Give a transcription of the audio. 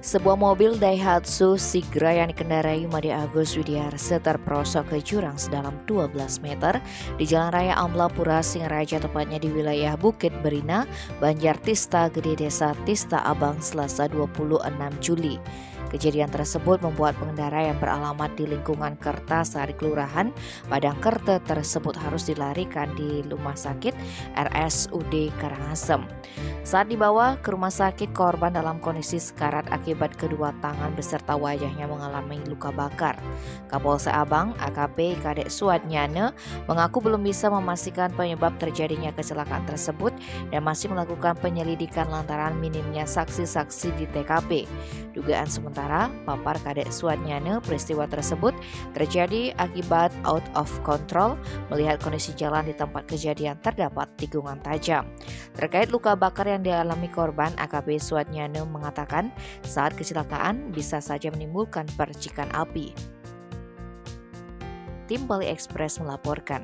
Sebuah mobil Daihatsu Sigra yang dikendarai Made Agus Widiarsa terperosok ke jurang sedalam 12 meter di Jalan Raya Amblapura Singaraja, tepatnya di wilayah Bukit Berina, Banjar Tista Gede, Desa Tista Abang, Selasa 26 Juli. Kejadian tersebut membuat pengendara yang beralamat di lingkungan Kertasari Kelurahan Padangkerte tersebut harus dilarikan di rumah sakit RSUD Karangasem. Saat dibawa ke rumah sakit, korban dalam kondisi sekarat akibat kedua tangan beserta wajahnya mengalami luka bakar. Kapolsek Abang AKP Kadek Suadnyane mengaku belum bisa memastikan penyebab terjadinya kecelakaan tersebut dan masih melakukan penyelidikan lantaran minimnya saksi-saksi di TKP. Dugaan sementara, papar Kadek Suadnyane, peristiwa tersebut terjadi akibat out of control melihat kondisi jalan di tempat kejadian terdapat tikungan tajam. Terkait luka bakar yang dialami korban, AKP Suadnyane mengatakan saat kecelakaan bisa saja menimbulkan percikan api. Tim Bali Express melaporkan.